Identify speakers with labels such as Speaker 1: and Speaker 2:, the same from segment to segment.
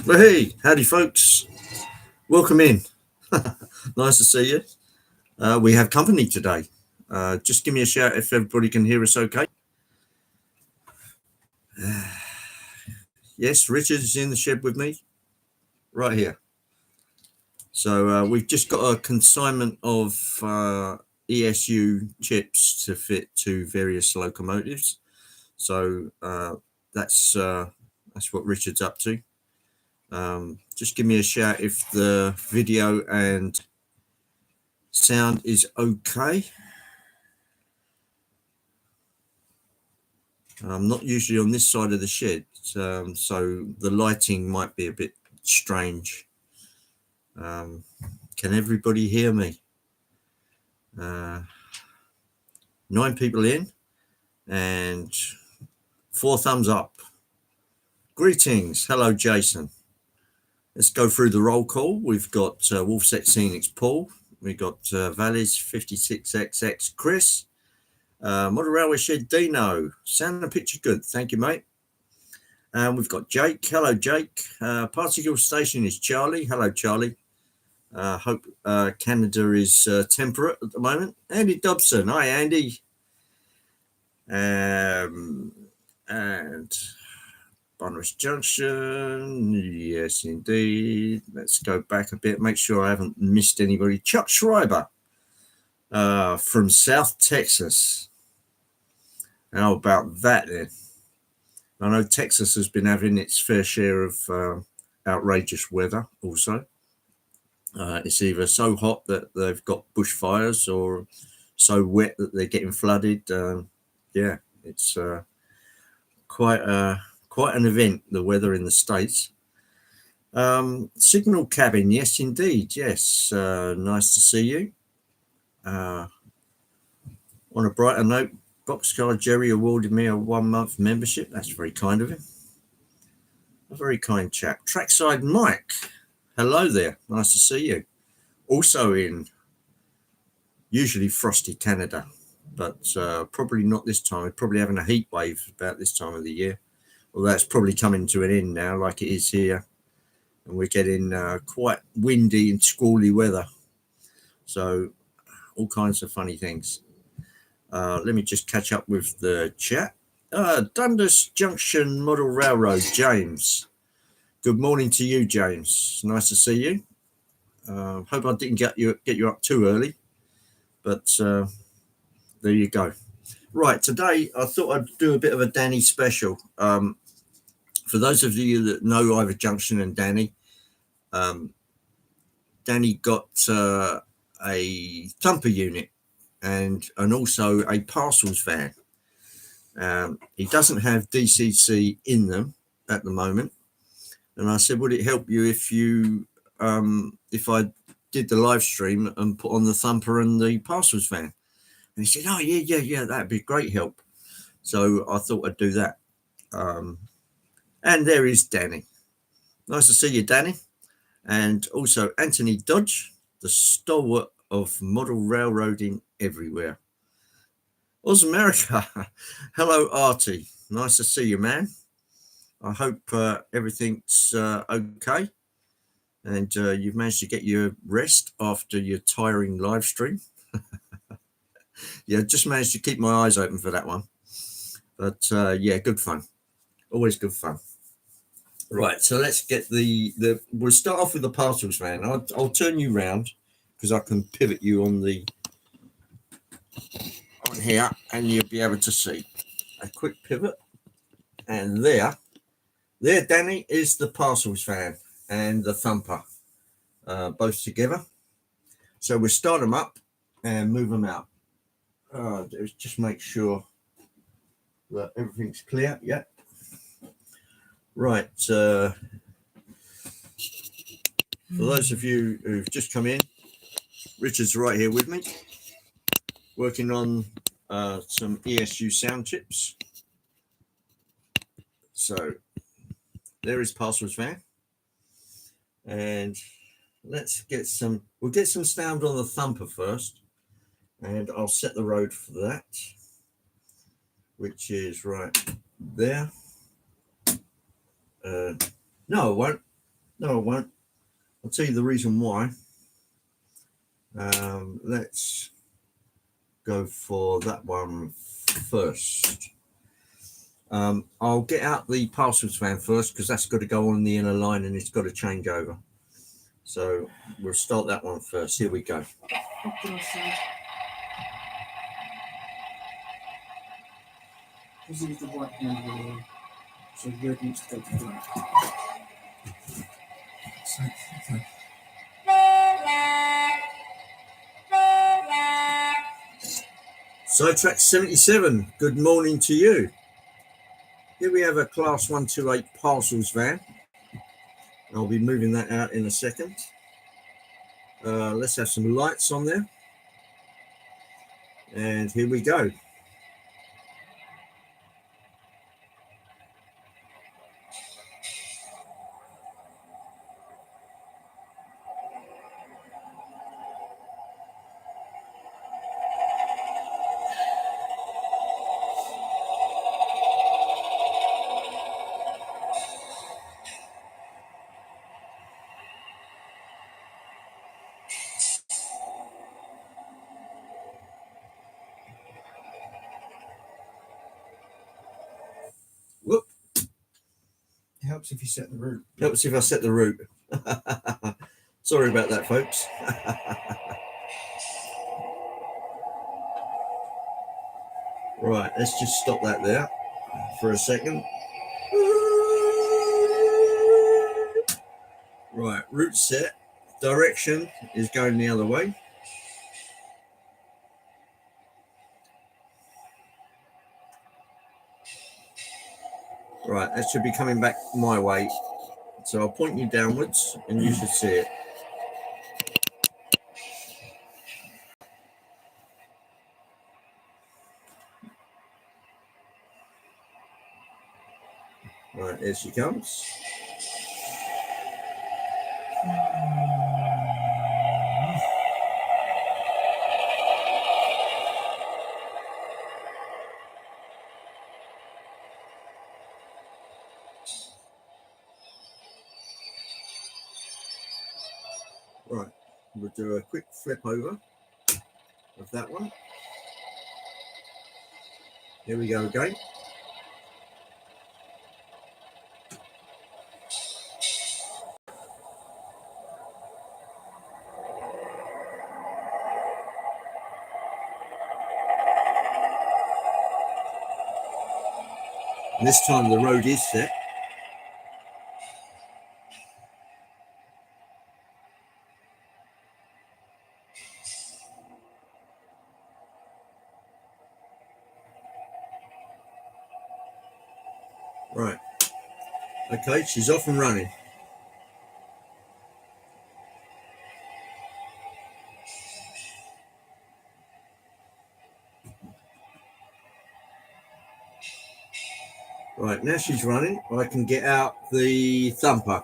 Speaker 1: Well, hey, howdy, folks. Welcome in. Nice to see you. We have company today. Just give me a shout if everybody can hear us okay. Yes, Richard's in the shed with me, right here. So we've just got a consignment of ESU chips to fit to various locomotives. So that's what Richard's up to. Just give me a shout if the video and sound is okay. I'm not usually on this side of the shed, so the lighting might be a bit strange. Can everybody hear me? 9 people in and 4 thumbs up. Greetings. Hello, Jason. Let's go through the roll call. We've got Wolfset Scenics Paul. We've got Valleys 56XX Chris. Model Railway Shed Dino. Sound and picture good. Thank you, mate. We've got Jake. Hello, Jake. Particle Station is Charlie. Hello, Charlie. Hope Canada is temperate at the moment. Andy Dobson. Hi, Andy. And Bonnerus Junction. Yes, indeed. Let's go back a bit. Make sure I haven't missed anybody. Chuck Schreiber from South Texas. How about that then? I know Texas has been having its fair share of outrageous weather also. It's either so hot that they've got bushfires or so wet that they're getting flooded. Yeah, it's quite an event, the weather in the States. Signal cabin, yes, indeed. Yes, nice to see you. On a brighter note, Boxcar Jerry awarded me a 1-month membership. That's very kind of him. A very kind chap. Trackside Mike, hello there. Nice to see you. Also in usually frosty Canada, but probably not this time. We're probably having a heat wave about this time of the year. Well, that's probably coming to an end now, like it is here. And we're getting quite windy and squally weather. So all kinds of funny things. Let me just catch up with the chat. Dundas Junction Model Railroad, James. Good morning to you, James. Nice to see you. Hope I didn't get you up too early, but there you go. Right, today I thought I'd do a bit of a Danny special. For those of you that know Ivor Junction and Danny, Danny got a thumper unit and also a parcels van. He doesn't have DCC in them at the moment. And I said, would it help you if I did the live stream and put on the thumper and the parcels van? And he said, oh, yeah, that'd be great help. So I thought I'd do that. And there is Danny. Nice to see you, Danny. And also Anthony Dodge, the stalwart of model railroading everywhere. Oz America. Hello, Artie. Nice to see you, man. I hope everything's okay. And you've managed to get your rest after your tiring live stream. Yeah, just managed to keep my eyes open for that one. But yeah, good fun. Always good fun. Right, so let's get we'll start off with the parcels van. I'll turn you round because I can pivot you on here and you'll be able to see. A quick pivot. And there, Danny, is the parcels van and the thumper, both together. So we'll start them up and move them out. Just make sure that everything's clear. Yeah. Right. For those of you who've just come in, Richard's right here with me, working on some ESU sound chips. So there is parcels van. And we'll get some sound on the thumper first. And I'll set the road for that, which is right there. No, I won't. No, I won't. I'll tell you the reason why. Let's go for that one first. I'll get out the parcels van first because that's got to go on the inner line and it's got to change over. So we'll start that one first. Here we go.
Speaker 2: This is the white one, so red needs to go to black. So, okay.
Speaker 1: Sidetrack 77, good morning to you. Here we have a class 128 parcels van. I'll be moving that out in a second. Let's have some lights on there. And here we go. Whoop.
Speaker 2: It helps if you set the route.
Speaker 1: Helps if I set the route. Sorry about that, folks. Right, let's just stop that there for a second. Right, route set. Direction is going the other way. Right, that should be coming back my way. So I'll point you downwards and you should see it. Right, there she comes. Right, we'll do a quick flip over of that one. Here we go again. And this time the road is set. Right. Okay, she's off and running. Right, now she's running. I can get out the thumper.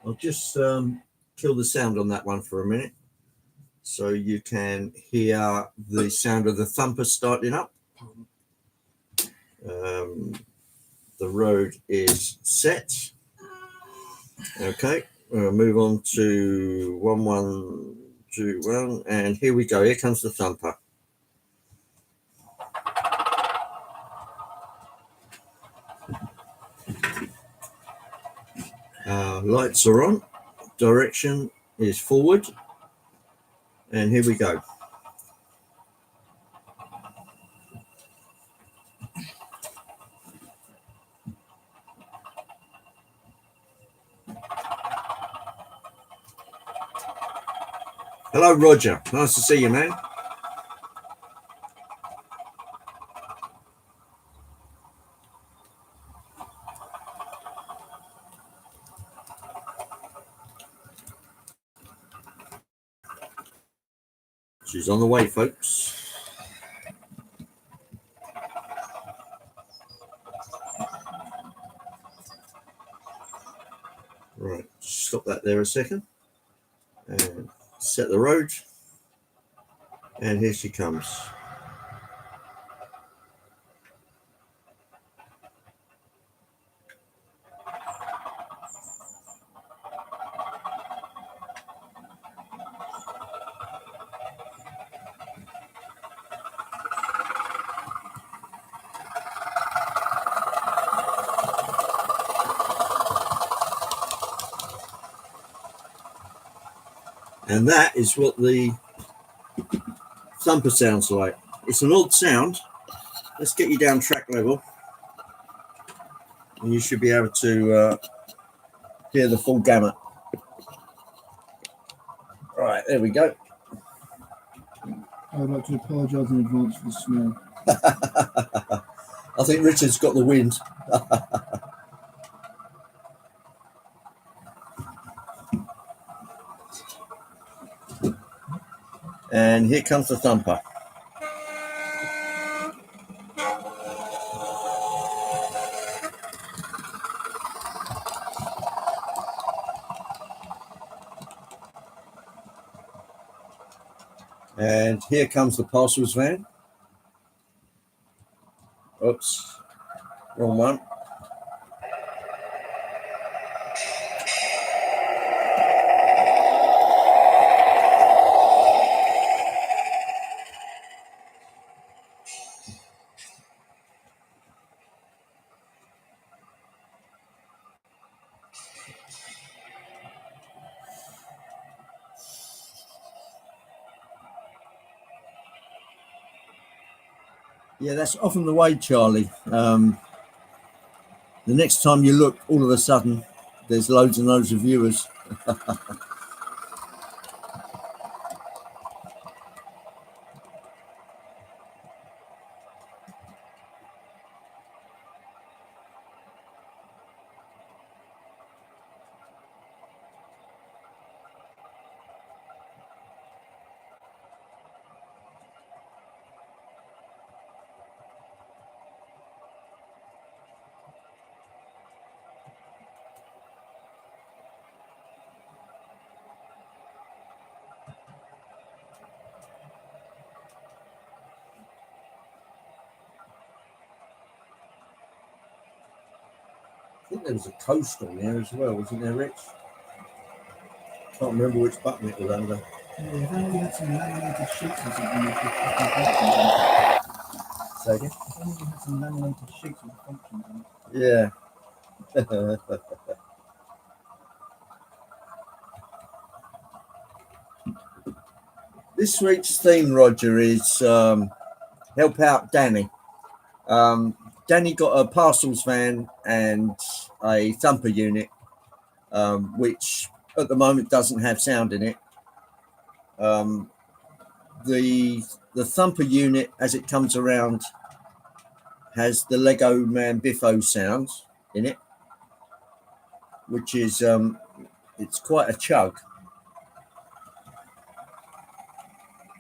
Speaker 1: I'll just kill the sound on that one for a minute so you can hear the sound of the thumper starting up. The road is set. Okay, we'll move on to 1121, and here we go. Here comes the thumper. Lights are on. Direction is forward, and here we go. Hello, Roger. Nice to see you, man. She's on the way, folks. Right, stop that there a second. And set the road. And here she comes. And that is what the thumper sounds like. It's an odd sound. Let's get you down track level, and you should be able to hear the full gamut. Right, there we go.
Speaker 2: I would like to apologise in advance for the smell.
Speaker 1: I think Richard's got the wind. And here comes the thumper. And here comes the parcels van. Oops, wrong one. Yeah, that's often the way, Charlie. The next time you look, all of a sudden, there's loads and loads of viewers. I think there was a coast on there as well, wasn't there, Rich? Can't remember which button it was under.
Speaker 2: Yeah, if only we had some laminated sheets or something with the functions on.
Speaker 1: Say again?
Speaker 2: If only we had some laminated sheets with the functions on.
Speaker 1: Yeah. This week's theme, Roger, is help out Danny. Danny got a parcels van and a thumper unit, which at the moment doesn't have sound in it. The thumper unit, as it comes around, has the Lego Man Biffo sound in it, which is it's quite a chug.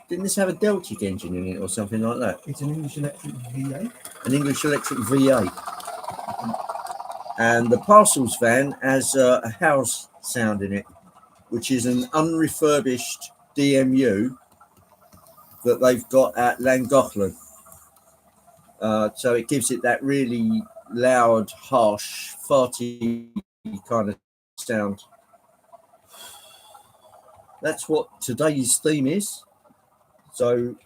Speaker 1: Didn't this have a Deltic engine in it or something like that?
Speaker 2: It's an English Electric V8.
Speaker 1: An English Electric V8. And the parcels van has a house sound in it, which is an unrefurbished DMU that they've got at Llangollen. So it gives it that really loud, harsh, farty kind of sound. That's what today's theme is. So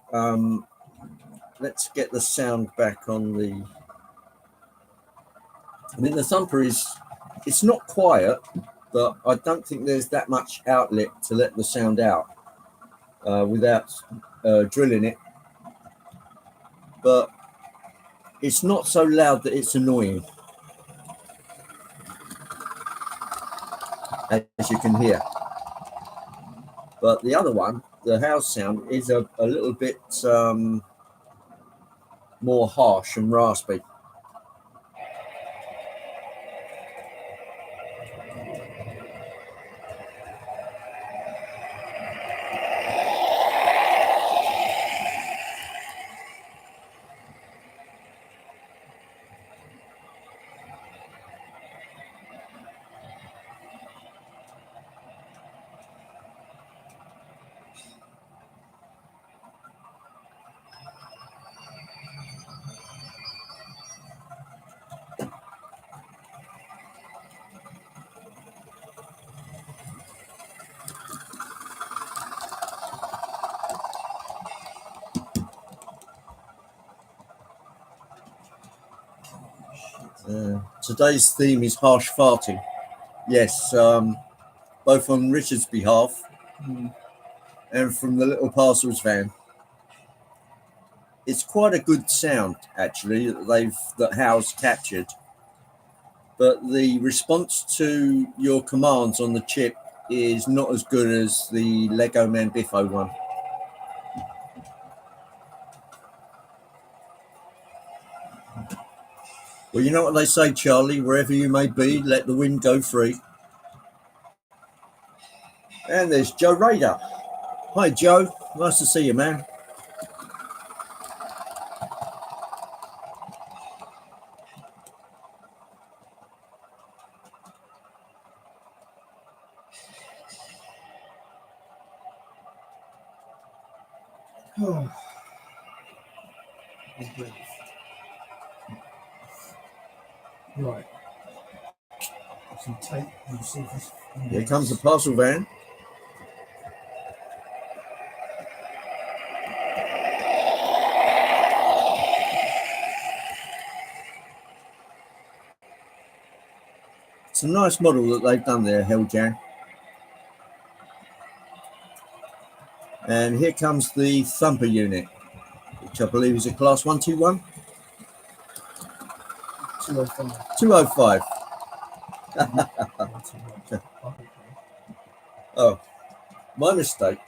Speaker 1: let's get the sound back on the... I mean, the thumper it's not quiet, but I don't think there's that much outlet to let the sound out without drilling it. But it's not so loud that it's annoying, as you can hear. But the other one, the house sound, is a little bit more harsh and raspy. Today's theme is harsh farting. Yes, both on Richard's behalf and from the little parcels van. It's quite a good sound, actually, that Hal's captured. But the response to your commands on the chip is not as good as the Lego Man Biffo one. Well, you know what they say, Charlie, wherever you may be, let the wind go free. And there's Joe Raider. Hi, Joe. Nice to see you, man.
Speaker 2: Oh. Right. Some tape. We'll see if this
Speaker 1: Here comes the parcel van. It's a nice model that they've done there, Helljan. And here comes the Thumper unit, which I believe is a Class 121?
Speaker 2: 205.
Speaker 1: 205. Oh, my mistake.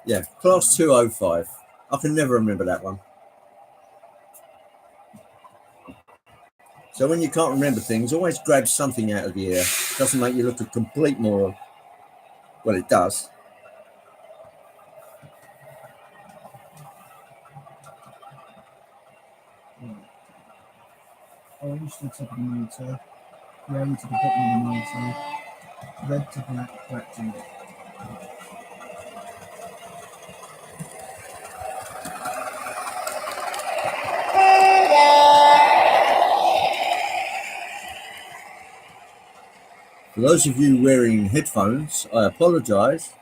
Speaker 1: Yeah, Class 205. I can never remember that one. So when you can't remember things, always grab something out of the air. It doesn't make you look a complete moron. Well, it does.
Speaker 2: Orange to the top of the motor, grey to the bottom of the motor, red to black, black to red.
Speaker 1: For those of you wearing headphones, I apologise.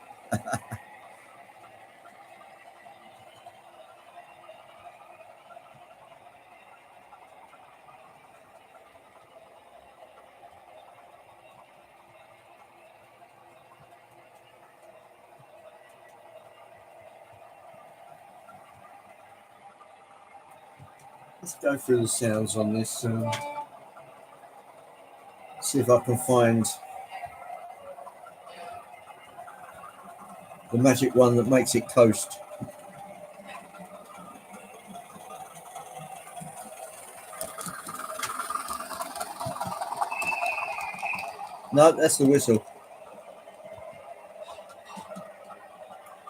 Speaker 1: Let's go through the sounds on this. See if I can find the magic one that makes it coast. No, that's the whistle.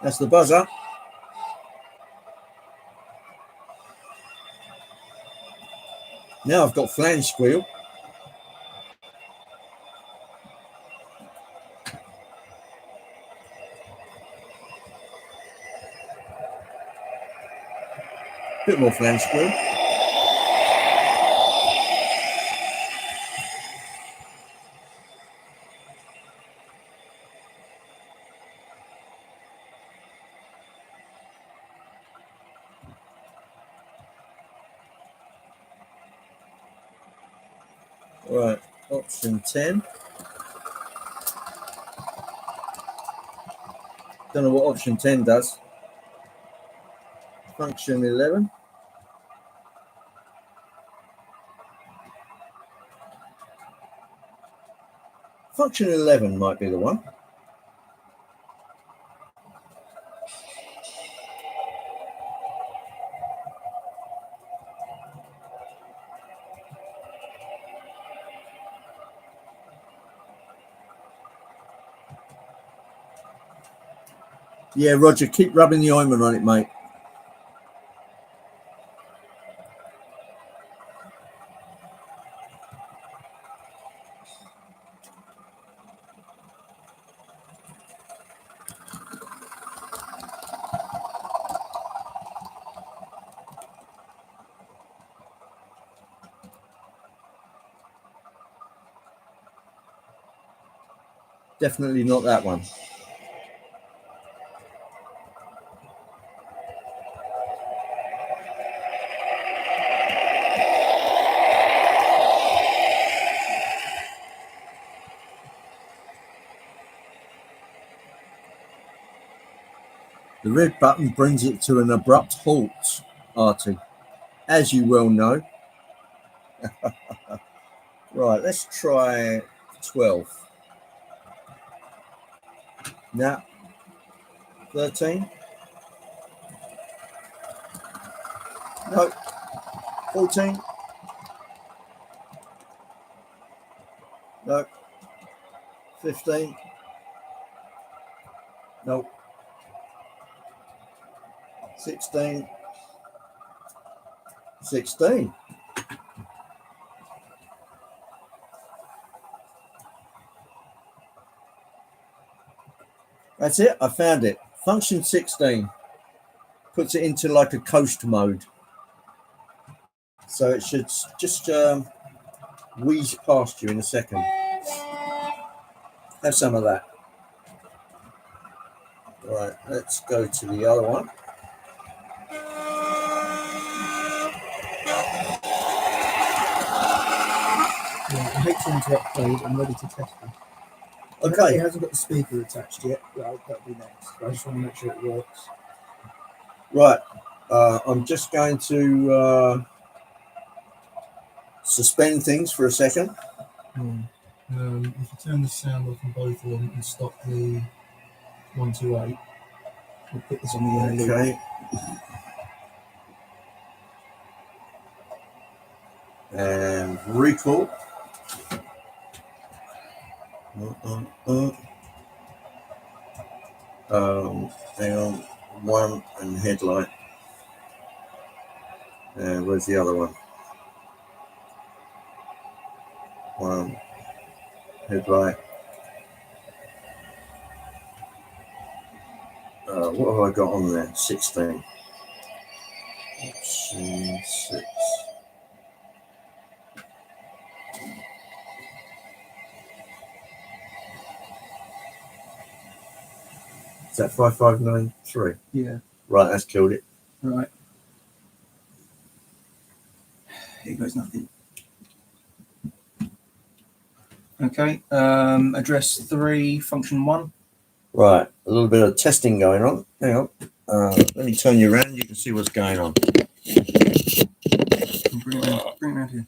Speaker 1: That's the buzzer. Now I've got flange squeal. Bit more flange squeal. Right, option 10. Don't know what option 10 does. Function 11. Function 11 might be the one. Yeah, Roger, keep rubbing the ointment on it, mate. Definitely not that one. The red button brings it to an abrupt halt, Artie, as you well know. Right, let's try 12. Now, 13. No, 14. No, 15. No, 16. 16. That's it. I found it. Function 16 puts it into like a coast mode. So it should just wheeze past you in a second. Have some of that. Right, let's go to the other one.
Speaker 2: Yeah, I hate to interrupt, Dave. I'm ready to test them.
Speaker 1: Okay.
Speaker 2: It hasn't got the speaker attached yet. That'll be next. I just want to make sure it works.
Speaker 1: Right. I'm just going to suspend things for a second.
Speaker 2: If you turn the sound off on both of them and stop the 128, we'll put this on the air loop.
Speaker 1: Okay. And recall. Hang on. One and headlight. And where's the other one? One headlight. What have I got on there? 16. Option 6. Is that 5593?
Speaker 2: Yeah.
Speaker 1: Right, that's killed it.
Speaker 2: Right. Here goes nothing. Okay. Address 3, function 1.
Speaker 1: Right, a little bit of testing going on. Hang on. Let me turn you around. You can see what's going on.
Speaker 2: Bring it around here.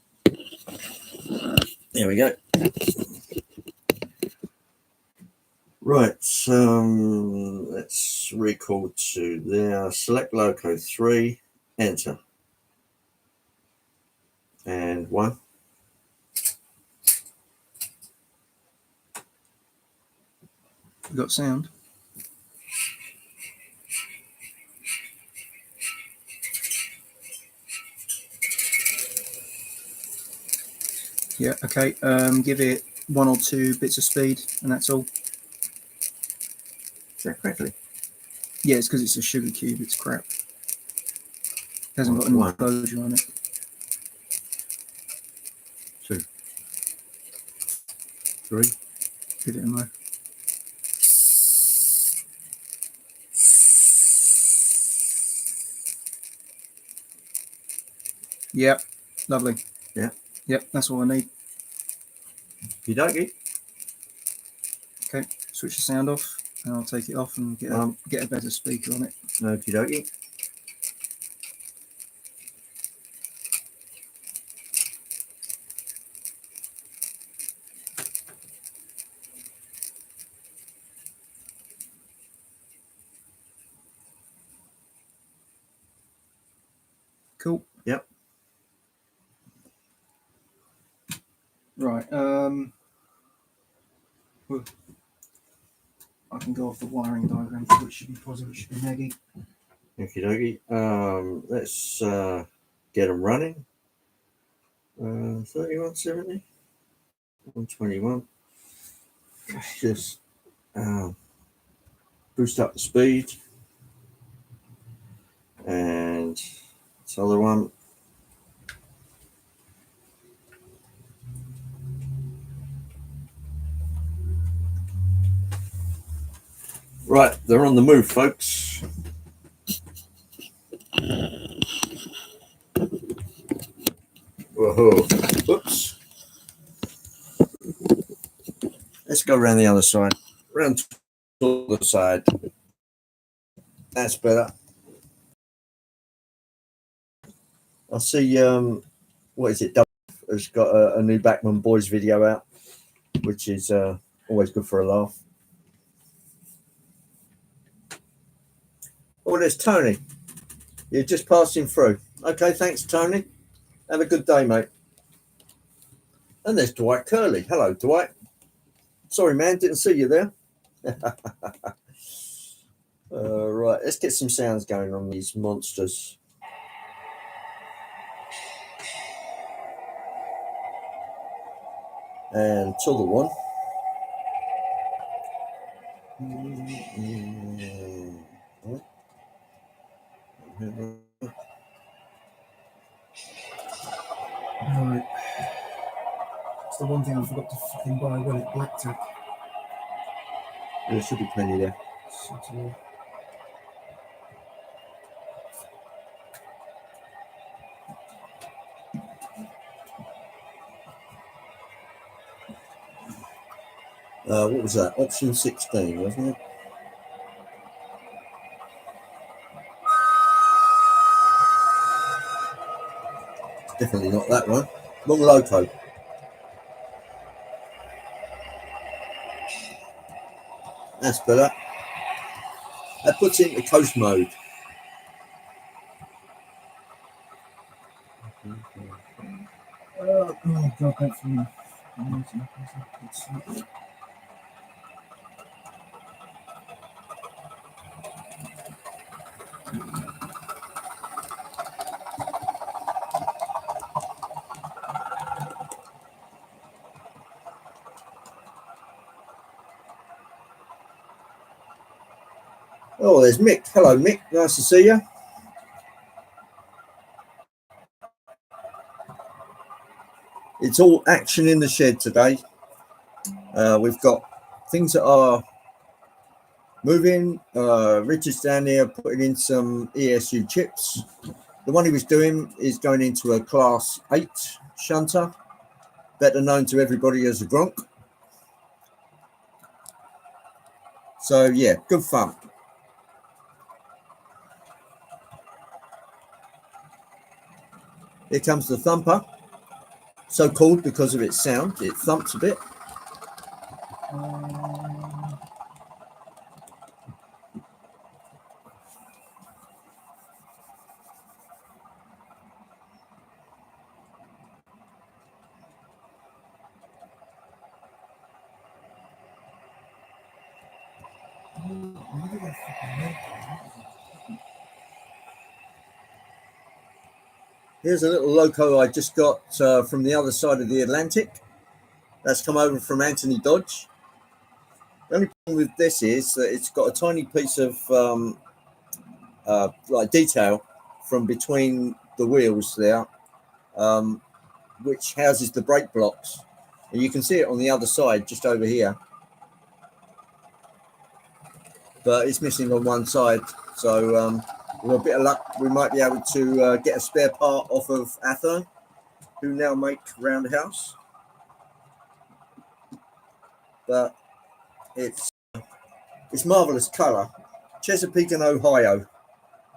Speaker 1: There we go. Right, let's recall to there. Select loco 3, enter. And 1.
Speaker 2: You got sound? Yeah, okay. Give it 1 or 2 bits of speed, and that's all.
Speaker 1: Is that correctly?
Speaker 2: Yeah, it's because it's a sugar cube. It's crap. It hasn't got any closure on it.
Speaker 1: 2. 3.
Speaker 2: Give it a mo. Yep, lovely.
Speaker 1: Yeah.
Speaker 2: Yep, that's all I need.
Speaker 1: Okey-dokey.
Speaker 2: Okay, switch the sound off, and I'll take it off and get a better speaker on it.
Speaker 1: Okey-dokey.
Speaker 2: Cool.
Speaker 1: Yep.
Speaker 2: Right. I can go off the wiring diagram, which should be positive, should be negative.
Speaker 1: Okey-dokey. Let's get them running. 3170. 121. Let's just boost up the speed. And this other one. Right, they're on the move, folks. Whoa, whoops. Let's go around the other side. Around to the side. That's better. I see. What is it? Dove has got a new Backman Boys video out, which is always good for a laugh. Oh, there's Tony. You're just passing through. Okay, thanks, Tony. Have a good day, mate. And there's Dwight Curley. Hello, Dwight. Sorry, man, didn't see you there. Right, let's get some sounds going on these monsters. And to the one.
Speaker 2: Right. It's the one thing I forgot to fucking buy when it blackjack.
Speaker 1: There should be plenty there. What was that? Option 16, wasn't it? Definitely not that one. Wrong loco. That's better. That puts it into coast mode.
Speaker 2: Oh God, that's me.
Speaker 1: Oh, there's Mick. Hello, Mick. Nice to see you. It's all action in the shed today. We've got things that are moving. Richard's down here putting in some ESU chips. The one he was doing is going into a class 8 shunter, better known to everybody as a Gronk. So yeah, good fun. Here comes the thumper. So called because of its sound. It thumps a bit. Here's a little loco I just got from the other side of the Atlantic. That's come over from Anthony Dodge. The only problem with this is that it's got a tiny piece of like detail from between the wheels there, which houses the brake blocks. And you can see it on the other side, just over here. But it's missing on one side. So with a bit of luck, we might be able to get a spare part off of Athern, who now make Roundhouse. But it's marvelous colour. Chesapeake and Ohio,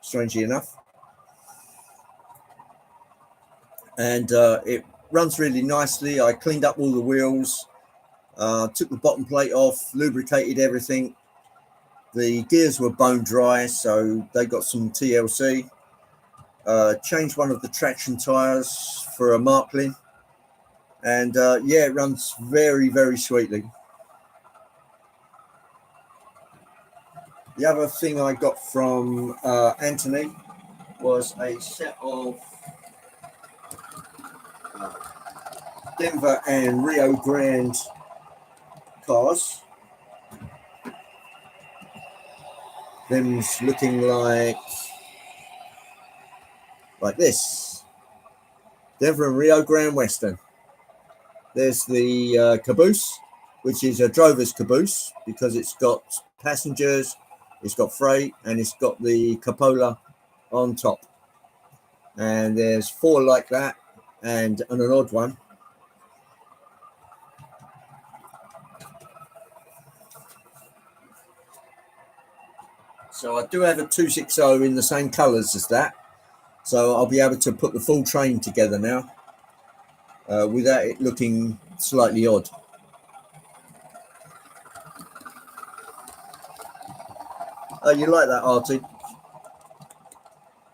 Speaker 1: strangely enough. And it runs really nicely. I cleaned up all the wheels, took the bottom plate off, lubricated everything. The gears were bone dry, so they got some TLC. Changed one of the traction tyres for a Marklin. And yeah, it runs very, very sweetly. The other thing I got from Anthony was a set of Denver and Rio Grande cars. Them's looking like this. Denver and Rio Grande Western. There's the caboose, which is a drover's caboose because it's got passengers, it's got freight, and it's got the cupola on top. And there's 4 like that and an odd one. So I do have a 260 in the same colours as that. So I'll be able to put the full train together now without it looking slightly odd. Oh, you like that, Artie?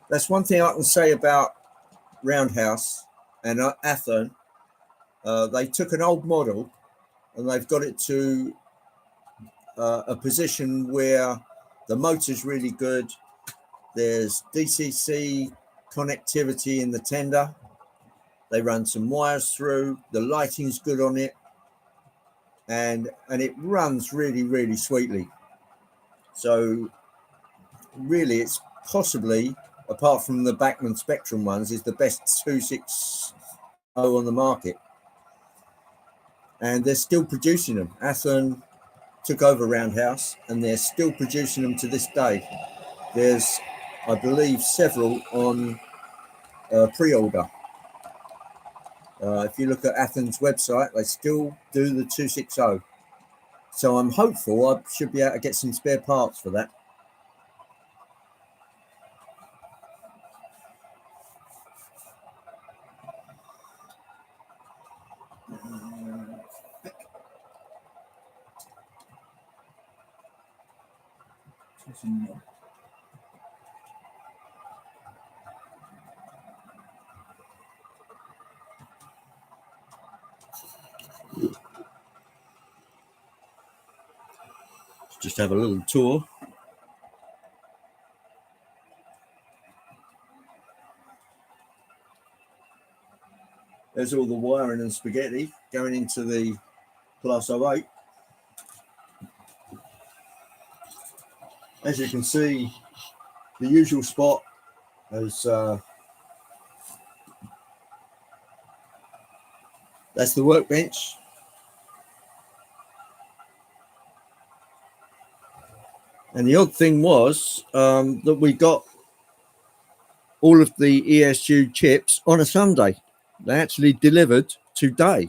Speaker 1: That's one thing I can say about Roundhouse and Athen. They took an old model and they've got it to a position where the motor's really good. There's DCC connectivity in the tender. They run some wires through. The lighting's good on it, and it runs really, really sweetly. So really, it's possibly, apart from the Bachmann Spectrum ones, is the best 260 on the market. And they're still producing them. Athen took over Roundhouse, and they're still producing them to this day. There's, I believe, several on pre-order. If you look at Athen's website, they still do the 260. So I'm hopeful I should be able to get some spare parts for that. Just have a little tour. There's all the wiring and spaghetti going into the Class 08. As you can see, the usual spot is that's the workbench. And the odd thing was that we got all of the ESU chips on a Sunday. They actually delivered today.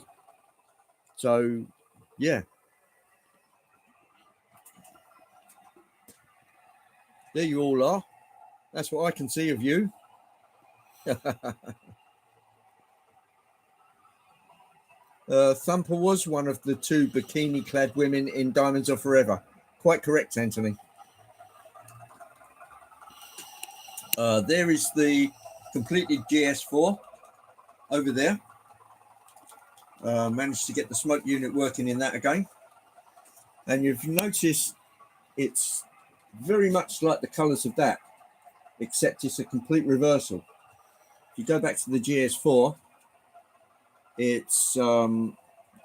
Speaker 1: So, yeah. There you all are. That's what I can see of you. Thumper was one of the 2 bikini-clad women in Diamonds Are Forever. Quite correct, Anthony. There is the completed GS4 over there. Managed to get the smoke unit working in that again. And you've noticed it's very much like the colours of that, except it's a complete reversal. If you go back to the GS4, it's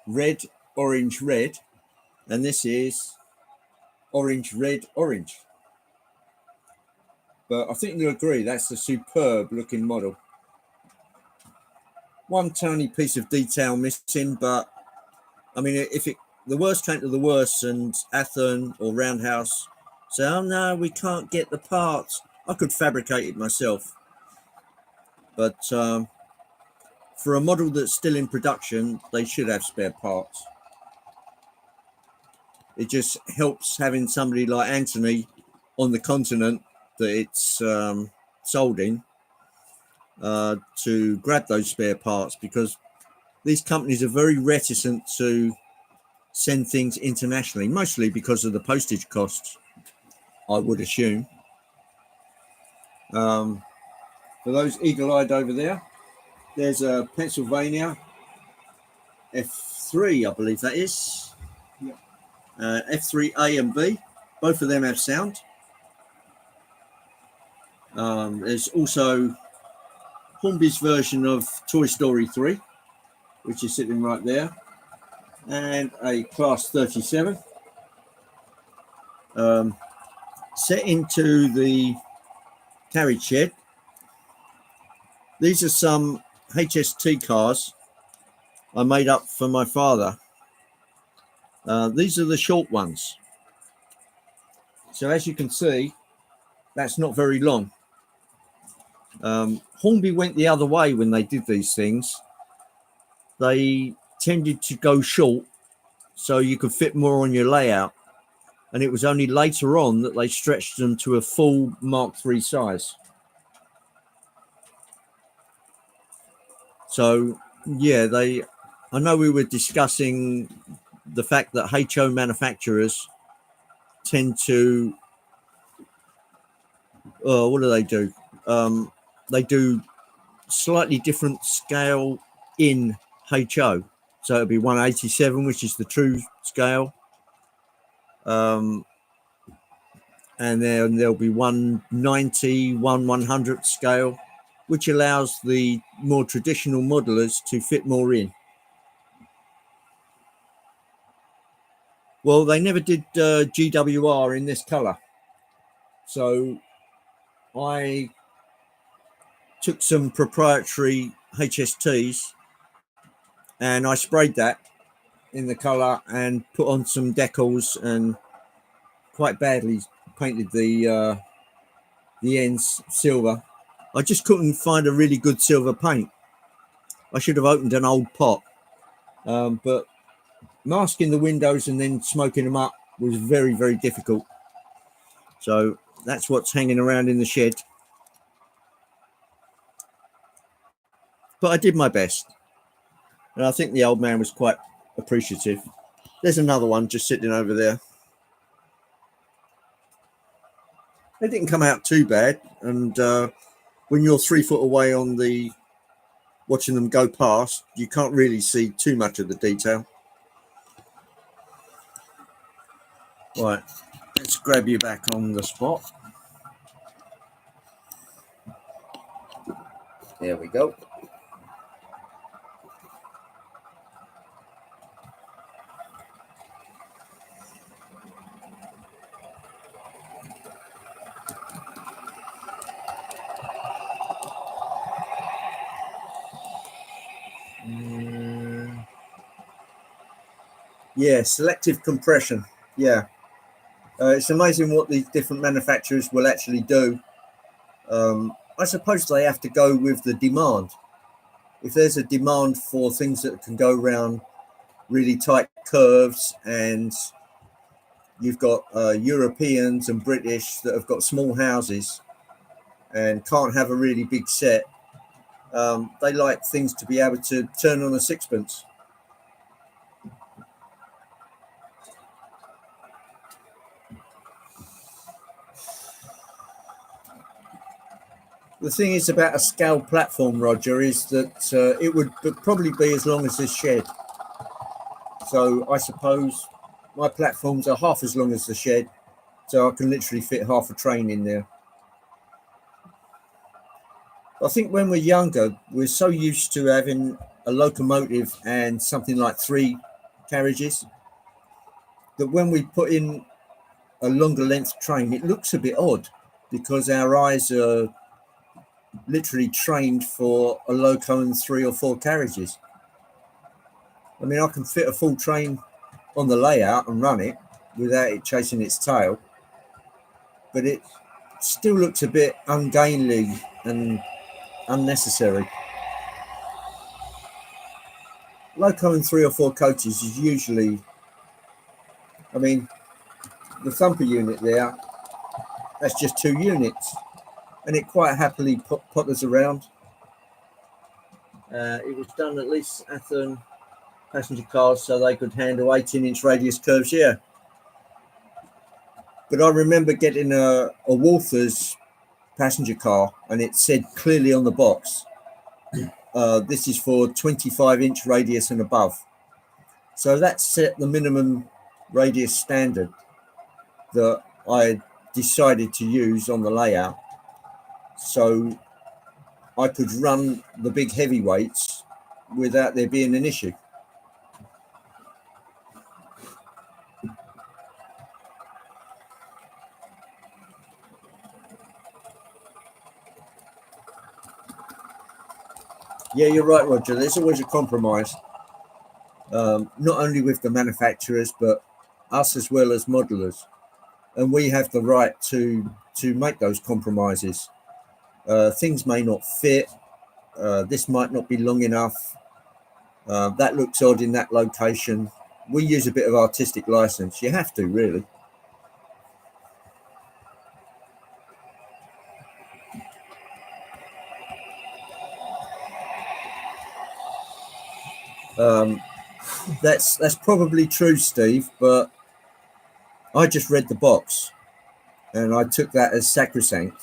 Speaker 1: red, orange, red, and this is orange, red, orange. But I think you'll agree that's a superb looking model. One tiny piece of detail missing, but I mean, if the worst came to the worst and Athen or Roundhouse say, oh no, we can't get the parts, I could fabricate it myself. But for a model that's still in production, they should have spare parts. It just helps having somebody like Anthony on the continent that it's sold in to grab those spare parts, because these companies are very reticent to send things internationally, mostly because of the postage costs, I would assume. For those eagle-eyed over there, there's a Pennsylvania F3, I believe that is.
Speaker 2: Yeah.
Speaker 1: F3A and B. Both of them have sound. There's also Hornby's version of Toy Story 3, which is sitting right there, and a Class 37. Set into the carriage shed. These are some HST cars I made up for my father. These are the short ones. So as you can see, that's not very long. Hornby went the other way when they did these things. They tended to go short so you could fit more on your layout. and it was only later on that they stretched them to a full Mark III size. So yeah, I know we were discussing the fact that HO manufacturers tend to, what do? They do slightly different scale in HO. So it'll be 187, which is the true scale. And then there'll be 190, 100 scale, which allows the more traditional modelers to fit more in. Well, they never did GWR in this color. So I took some proprietary HSTs and I sprayed that in the color and put on some decals and quite badly painted the ends silver. I just couldn't find a really good silver paint. I should have opened an old pot, but masking the windows and then smoking them up was very, very difficult. So that's what's hanging around in the shed. But I did my best, and I think the old man was quite appreciative. There's another one just sitting over there. They didn't come out too bad, and when you're 3 foot away on the watching them go past, you can't really see too much of the detail. Right, let's grab you back on the spot. There we go. Yeah, selective compression. Yeah. It's amazing what these different manufacturers will actually do. I suppose they have to go with the demand. If there's a demand for things that can go around really tight curves, and you've got Europeans and British that have got small houses and can't have a really big set, they like things to be able to turn on a sixpence. The thing is about a scale platform, Roger, is that it would probably be as long as this shed. So I suppose my platforms are half as long as the shed, so I can literally fit half a train in there. I think when we're younger, we're so used to having a locomotive and something like 3 carriages that when we put in a longer length train, it looks a bit odd because our eyes are literally trained for a loco and 3 or 4 carriages. I mean, I can fit a full train on the layout and run it without it chasing its tail, but it still looks a bit ungainly and unnecessary. Loco and 3 or 4 coaches is usually, I mean, the thumper unit there, that's just 2 units, and it quite happily potters around. It was done at least Athens passenger cars so they could handle 18-inch radius curves here. But I remember getting a Walthers passenger car, and it said clearly on the box, this is for 25-inch radius and above. So that set the minimum radius standard that I decided to use on the layout, so I could run the big heavyweights without there being an issue. Yeah, you're right, Roger. There's always a compromise, not only with the manufacturers, but us as well as modelers. And we have the right to make those compromises. Things may not fit. This might not be long enough. That looks odd in that location. We use a bit of artistic license. You have to, really. That's probably true, Steve, but I just read the box and I took that as sacrosanct.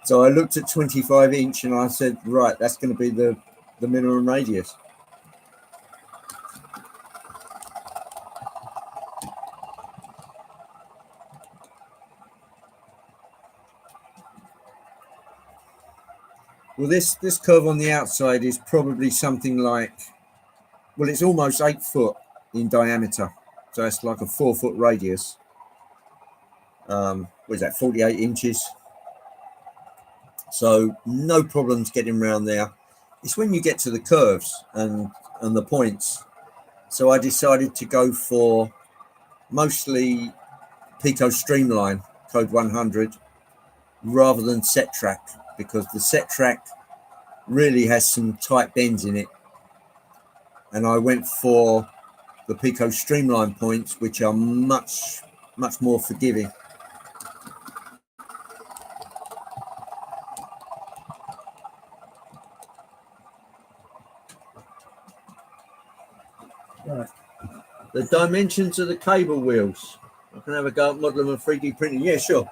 Speaker 1: So I looked at 25 inch and I said, right, that's going to be the minimum radius. Well, this curve on the outside is probably something like, well, it's almost 8 foot in diameter. So it's like a 4 foot radius. What is that, 48 inches? So no problems getting around there. It's when you get to the curves and the points. So I decided to go for mostly Pico Streamline code 100 rather than set track, because the set track really has some tight bends in it. And I went for the Pico Streamline points, which are much more forgiving. Right. The dimensions of the cable wheels. I can have a go at modeling and 3D printing. Yeah, sure.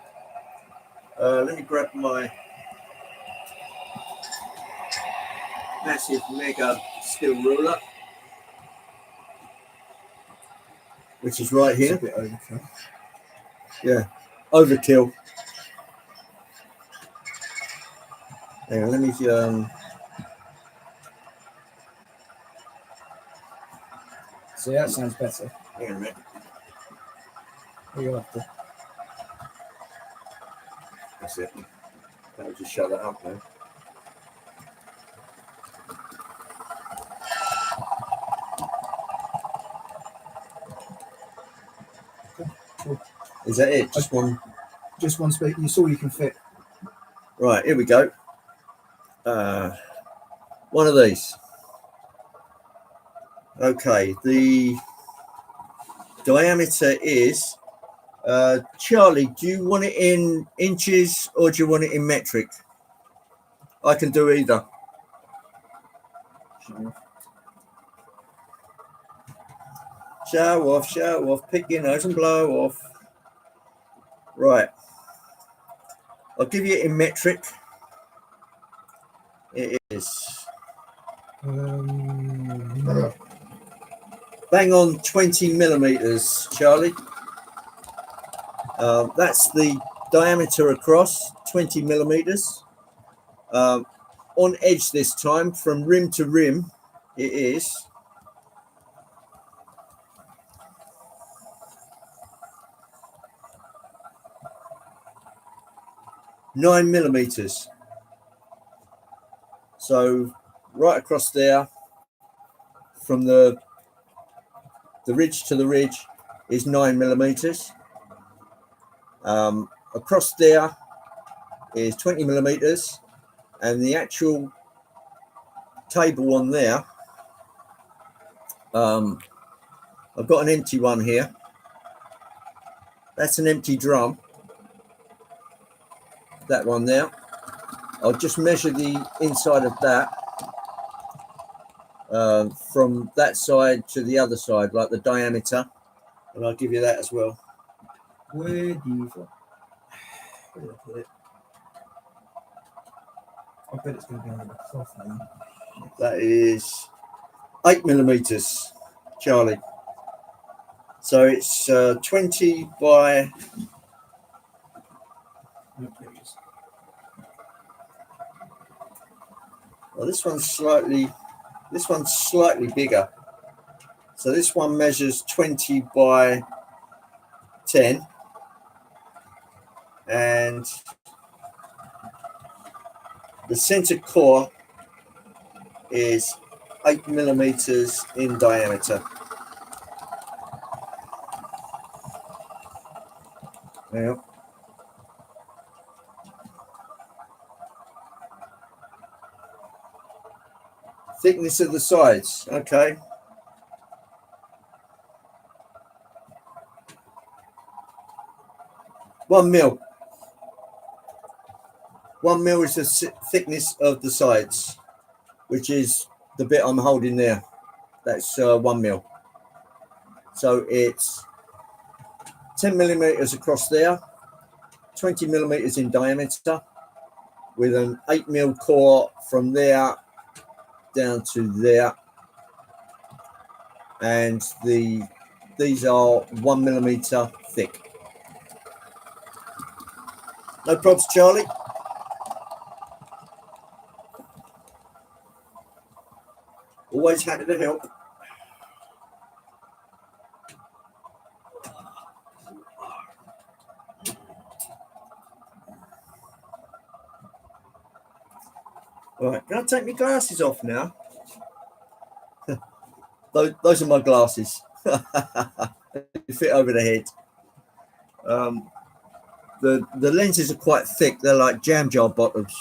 Speaker 1: Let me grab my massive mega steel ruler, which is right here.
Speaker 2: It's a bit overkill.
Speaker 1: Yeah, overkill. Hang on, let me
Speaker 2: See, that sounds better.
Speaker 1: hang on a minute.
Speaker 2: You have to.
Speaker 1: That's it. That'll just shut that up now.
Speaker 2: Cool.
Speaker 1: Is that it? Just one?
Speaker 2: Just one speaker. You saw you can fit.
Speaker 1: Right, here we go. One of these. Okay, the diameter is, Charlie, do you want it in inches or do you want it in metric? I can do either. Show off, pick your nose and blow off. Right. I'll give you it in metric. It is bang on 20 millimeters, Charlie. That's the diameter across, 20 millimeters. On edge this time, from rim to rim, it is 9 millimeters. So right across there, from the ridge to the ridge, is 9 millimeters. Across there is 20 millimeters, and the actual table on there, I've got an empty one here. That's an empty drum. That one there. I'll just measure the inside of that from that side to the other side, like the diameter, and I'll give you that as well.
Speaker 2: Where do you fit? Where did I put it? I bet it's going to be under the cloth now.
Speaker 1: That is 8 millimeters, Charlie. So it's 20 by. Well, this one's slightly bigger. So this one measures 20 by 10, and the center core is 8 millimeters in diameter. Yeah. Thickness of the sides, okay. One mil. 1 mil is the thickness of the sides, which is the bit I'm holding there. That's 1 mil. So it's 10 millimeters across there, 20 millimeters in diameter, with an 8 mil core from there down to there, and these are 1 millimeter thick. No probs, Charlie. Always happy to help. Right, can I take my glasses off now? Those are my glasses. They fit over the head. The lenses are quite thick. They're like jam jar bottoms.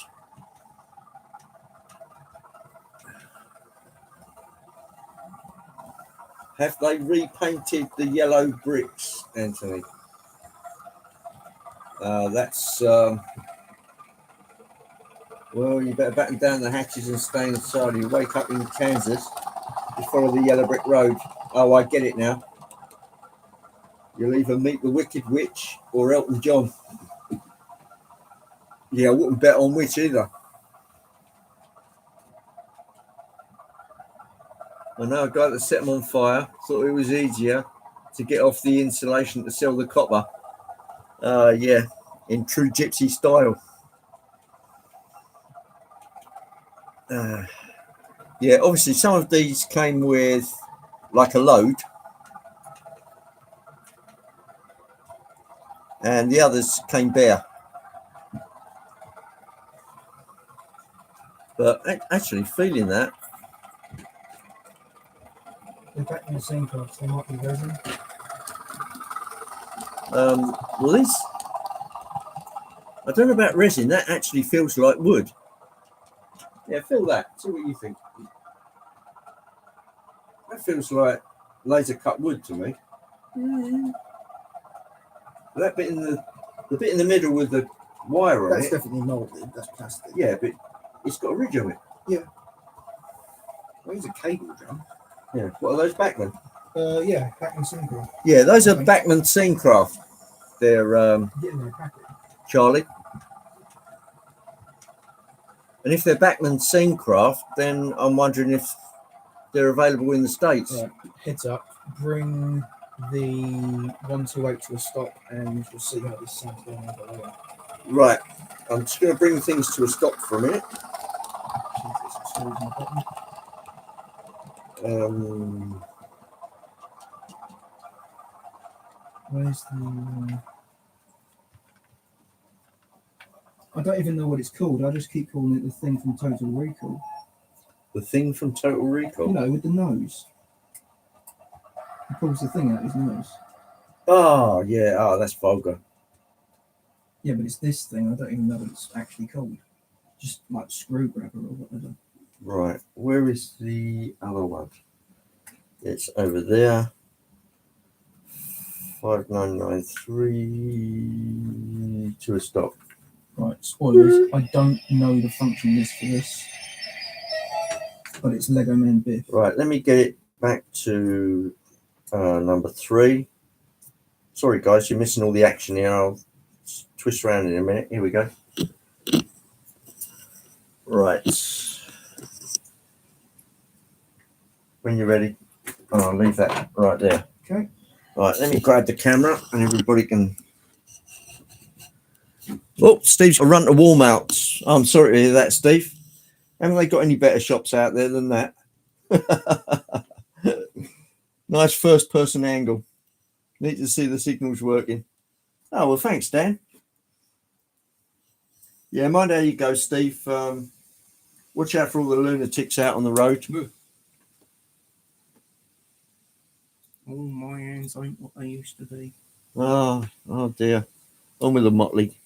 Speaker 1: Have they repainted the yellow bricks, Anthony? That's well, you better batten down the hatches and stay inside. You wake up in Kansas, you follow the yellow brick road. Oh, I get it now. You'll either meet the Wicked Witch or Elton John. Yeah, I wouldn't bet on which either. I know a guy that set them on fire, thought it was easier to get off the insulation to sell the copper. Yeah, in true gypsy style. Yeah, obviously some of these came with like a load, and the others came bare. But actually feeling that,
Speaker 2: They're back in the same class, they might be resin.
Speaker 1: well, this, I don't know about resin, that actually feels like wood. Yeah, feel that, see what you think. That feels like laser cut wood to me. That bit in the bit in the middle with the wire on
Speaker 2: That's
Speaker 1: it.
Speaker 2: definitely molded, that's plastic.
Speaker 1: Yeah, but it's got a ridge on it.
Speaker 2: Yeah. Well, it's a cable drum.
Speaker 1: Yeah. What are those Backman?
Speaker 2: Yeah, Backman Syncro.
Speaker 1: Yeah, those are
Speaker 2: Okay.
Speaker 1: Backman Scenecraft. They're
Speaker 2: Getting their packet.
Speaker 1: Charlie. And if they're Backman Scenecraft, then I'm wondering if they're available in the States.
Speaker 2: Right, heads up, bring the 128 to a stop and we'll see how this sounds going over there.
Speaker 1: Right. I'm just going to bring things to a stop for a minute.
Speaker 2: Where's the... I don't even know what it's called. I just keep calling it the thing from Total Recall.
Speaker 1: The thing from Total Recall?
Speaker 2: You know, with the nose. He pulls the thing out his nose.
Speaker 1: Oh, yeah. Oh, that's vulgar.
Speaker 2: Yeah, but it's this thing. I don't even know what it's actually called. Just like screw grabber or whatever.
Speaker 1: Right. Where is the other one? It's over there. 5993 to a stop.
Speaker 2: Right, spoilers. I don't know the function list for this. But it's Lego Man Biff.
Speaker 1: Right, let me get it back to number 3. Sorry, guys, you're missing all the action here. I'll twist around in a minute. Here we go. Right. When you're ready, I'll leave that right there.
Speaker 2: Okay.
Speaker 1: Right, let me grab the camera and everybody can... Oh, Steve's got a run to wall mounts. I'm sorry to hear that, Steve. Haven't they got any better shops out there than that? Nice first person angle. Need to see the signals working. Oh, well, thanks, Dan. Yeah, mind how you go, Steve. Watch out for all the lunatics out on the road.
Speaker 2: Oh, my hands ain't what they used to be.
Speaker 1: Oh dear. On with the motley.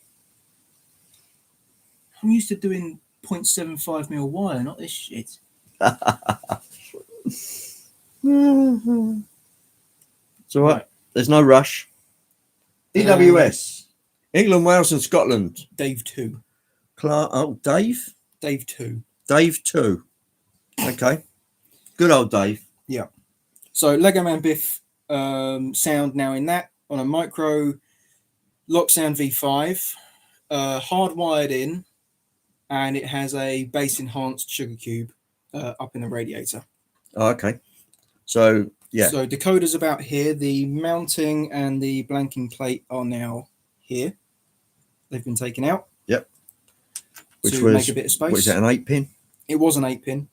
Speaker 2: I'm used to doing 0.75 mil wire, not this shit.
Speaker 1: It's all right. There's no rush. EWS. England, Wales and Scotland.
Speaker 2: Dave 2.
Speaker 1: Dave?
Speaker 2: Dave 2.
Speaker 1: Dave 2. Okay. Good old Dave.
Speaker 3: So Lego Man Biff sound now in that on a micro lock sound V5, hardwired in, and it has a bass enhanced sugar cube up in the radiator.
Speaker 1: Oh, okay. So yeah.
Speaker 3: So decoder's about here. The mounting and the blanking plate are now here. They've been taken out.
Speaker 1: Yep. Which
Speaker 3: to
Speaker 1: was
Speaker 3: make a bit of space.
Speaker 1: What is that, an 8-pin?
Speaker 3: It was an 8-pin.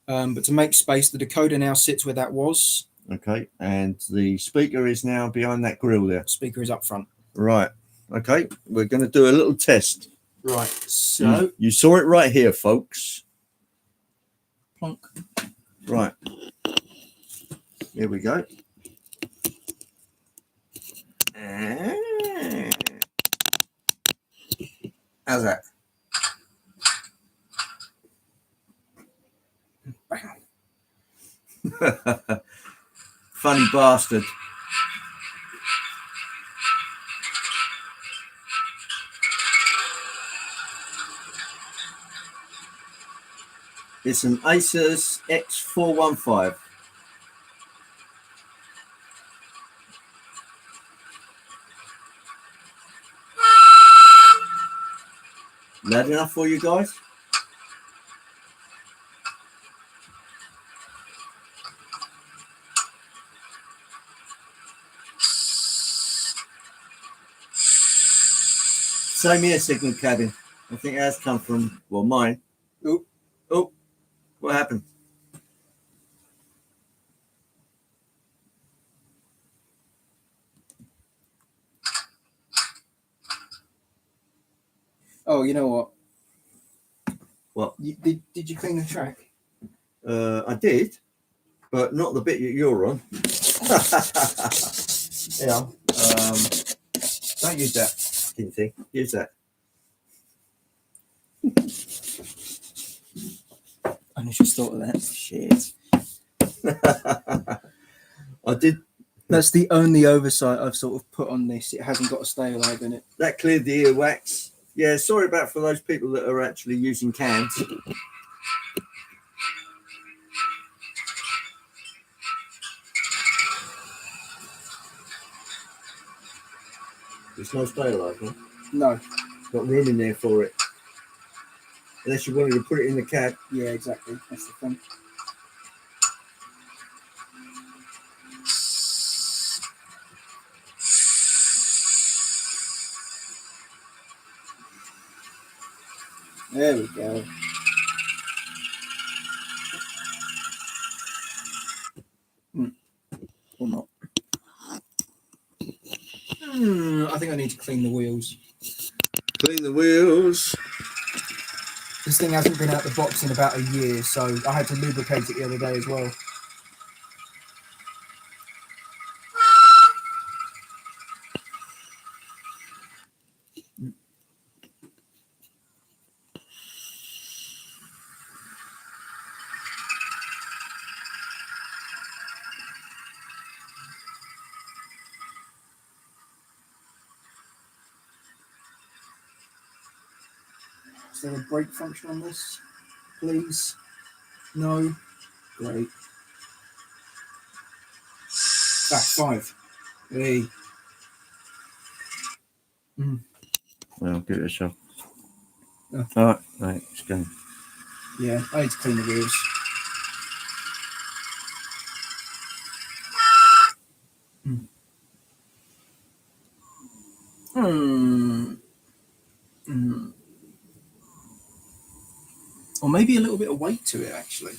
Speaker 3: But to make space, the decoder now sits where that was.
Speaker 1: Okay, and the speaker is now behind that grill there.
Speaker 3: Speaker is up front.
Speaker 1: Right. Okay, we're going to do a little test.
Speaker 3: Right. So
Speaker 1: you saw it right here, folks.
Speaker 3: Plonk.
Speaker 1: Right. Here we go. How's that? Funny bastard. It's an Asus X415. Loud enough for you guys? Same here, Signal Cabin. I think ours come from, well, mine.
Speaker 3: Oh,
Speaker 1: oh, what happened?
Speaker 3: Oh, you know what?
Speaker 1: What?
Speaker 3: Did you clean the track?
Speaker 1: I did, but not the bit you're on. Yeah. Don't use that fucking thing. Use that.
Speaker 3: I just thought of that.
Speaker 1: Shit. I did.
Speaker 3: That's the only oversight I've sort of put on this. It hasn't got a stay alive in it.
Speaker 1: That cleared the earwax. Yeah, sorry about for those people that are actually using cans. There's no stay alive, huh?
Speaker 3: No.
Speaker 1: Got room in there for it. Unless you wanted to put it in the cab.
Speaker 3: Yeah, exactly. That's the thing. There we go. Or not. I think I need to clean the wheels.
Speaker 1: Clean the wheels.
Speaker 3: This thing hasn't been out the box in about a year, so I had to lubricate it the other day as well. Is there a brake function on this? Please? No? Great. 5. Hey.
Speaker 1: Well, give it a shot.
Speaker 3: Oh.
Speaker 1: All right, it's going.
Speaker 3: Yeah, I need to clean the wheels. Or maybe a little bit of weight to it, actually.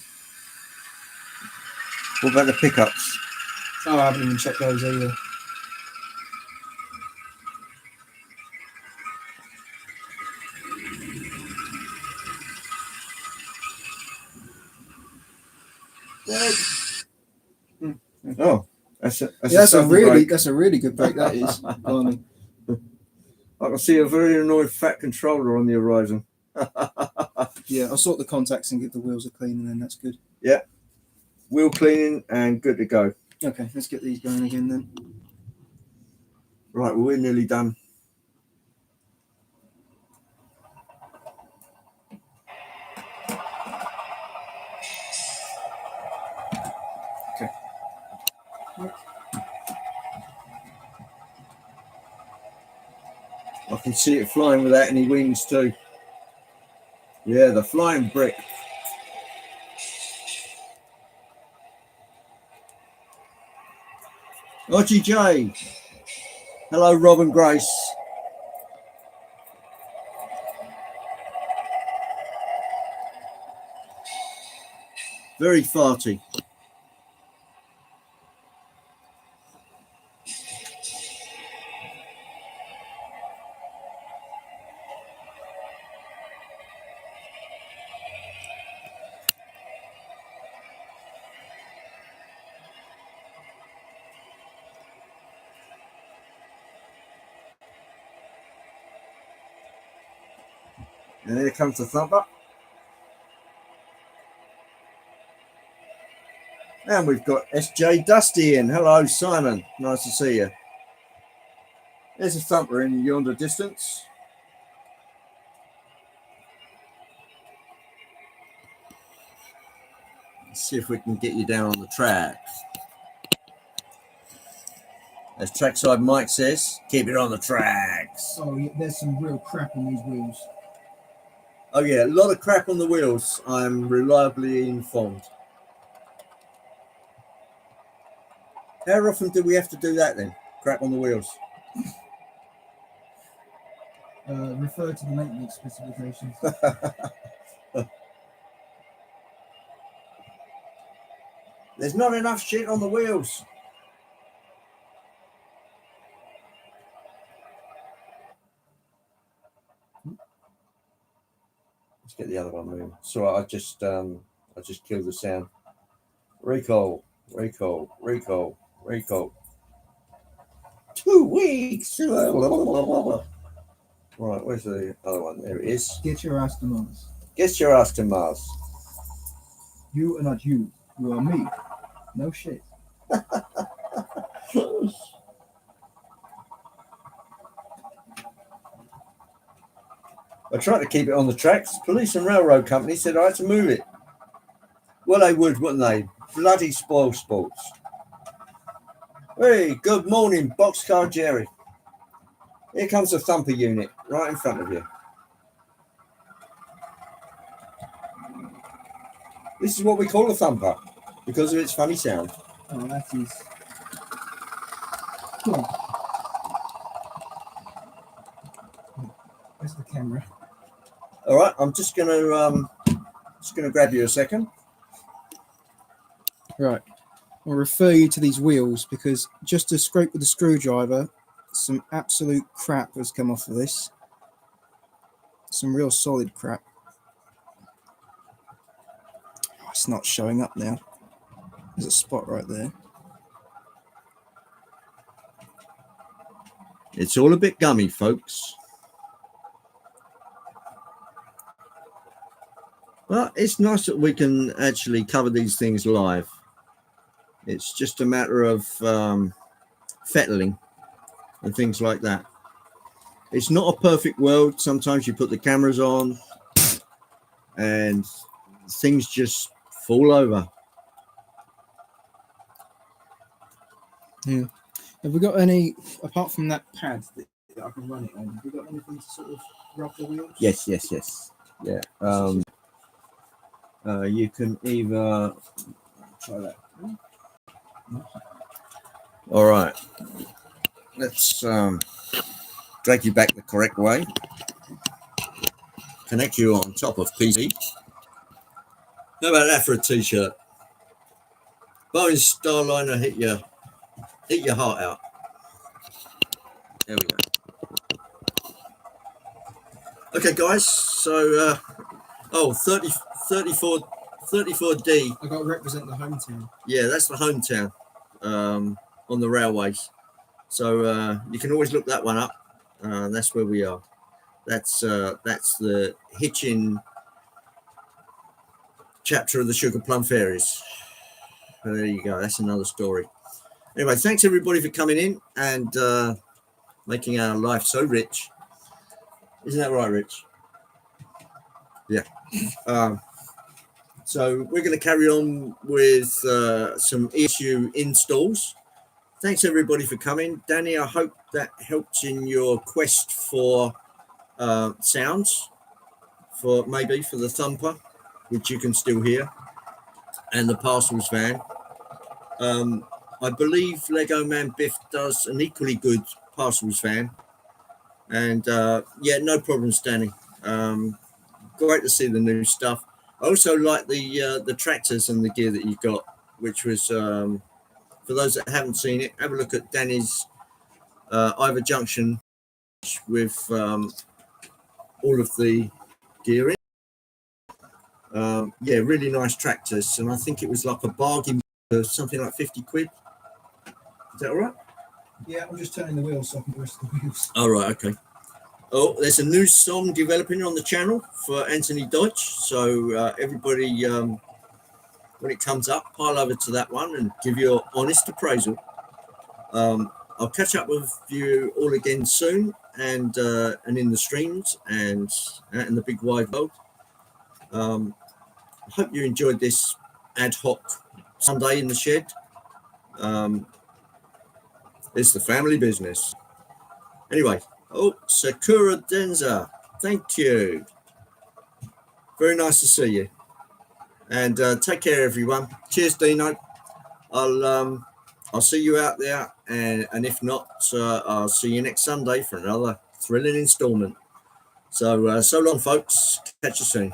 Speaker 1: What about the pickups?
Speaker 3: Oh, I haven't even checked those either.
Speaker 1: Oh, that's
Speaker 3: a really good break. That is. Blimey.
Speaker 1: I can see a very annoyed fat controller on the horizon.
Speaker 3: Yeah, I'll sort the contacts and give the wheels a clean, and then that's good.
Speaker 1: Yeah, wheel cleaning and good to go.
Speaker 3: Okay, let's get these going again then.
Speaker 1: Right, well, we're nearly done. I can see it flying without any wings too. Yeah, the flying brick. RGJ. Hello, Rob and Grace. Very farty. And here comes the thumper. And we've got SJ Dusty in. Hello, Simon. Nice to see you. There's a thumper in yonder distance. Let's see if we can get you down on the track. As Trackside Mike says, keep it on the tracks.
Speaker 2: Oh, yeah, there's some real crap on these wheels.
Speaker 1: Oh yeah, a lot of crap on the wheels. I'm reliably informed. How often do we have to do that then? Crap on the wheels.
Speaker 2: Refer to the maintenance specifications.
Speaker 1: There's not enough shit on the wheels. Let's get the other one moving. So I just killed the sound. Recall. 2 weeks. Right, where's the other one? There it is.
Speaker 2: Get your ass to Mars.
Speaker 1: Get your ass to Mars.
Speaker 2: You are not you. You are me. No shit.
Speaker 1: I tried to keep it on the tracks. Police and railroad company said I had to move it. Well, they would, wouldn't they? Bloody spoil sports. Hey, good morning, Boxcar Jerry. Here comes the thumper unit right in front of you. This is what we call a thumper because of its funny sound.
Speaker 2: Oh, that is. Come on. Where's the camera?
Speaker 1: All right, I'm just gonna grab you a second.
Speaker 3: Right. I'll refer you to these wheels because just to scrape with the screwdriver, some absolute crap has come off of this. Some real solid crap. Oh, it's not showing up now. There's a spot right there.
Speaker 1: It's all a bit gummy, folks. Well, it's nice that we can actually cover these things live. It's just a matter of fettling and things like that. It's not a perfect world. Sometimes you put the cameras on and things just fall over.
Speaker 3: Yeah. Have we got any, apart from that pad that I can run it on, have we got anything to sort of rub the wheels?
Speaker 1: Yes. Yeah. You can either try that. All right. Let's drag you back the correct way. Connect you on top of PC. How about that for a t-shirt? Boeing Starliner hit your heart out. There we go. Okay, guys. So, 34D.
Speaker 3: I've got to represent the hometown.
Speaker 1: Yeah, that's the hometown on the railways. So you can always look that one up. That's where we are. That's the Hitchin chapter of the Sugar Plum Fairies. There you go. That's another story. Anyway, thanks everybody for coming in and making our life so rich. Isn't that right, Rich? Yeah. So we're going to carry on with some ESU installs. thanks everybody for coming. Danny, I hope that helped in your quest for sounds, for maybe for the thumper, which you can still hear, and the parcels van. I believe Lego Man Biff does an equally good parcels van, and yeah, no problems, Danny. Great to see the new stuff. I also like the tractors and the gear that you got, which was for those that haven't seen it, have a look at Danny's Ivor Junction with all of the gear in. Yeah, really nice tractors, and I think it was like a bargain for something like 50 quid. Is that all right?
Speaker 2: Yeah, I'm just turning the wheels so I can rest the wheels.
Speaker 1: All right, okay. Oh, there's a new song developing on the channel for Anthony Deutsch, so everybody, when it comes up, pile over to that one and give your honest appraisal. I'll catch up with you all again soon, and in the streams and out in the big wide world. I hope you enjoyed this ad hoc Sunday in the shed. It's the family business. Anyway, oh, Sakura Denza, thank you. Very nice to see you. And take care, everyone. Cheers, Dino. I'll see you out there, and if not, I'll see you next Sunday for another thrilling installment. So, so long, folks. Catch you soon.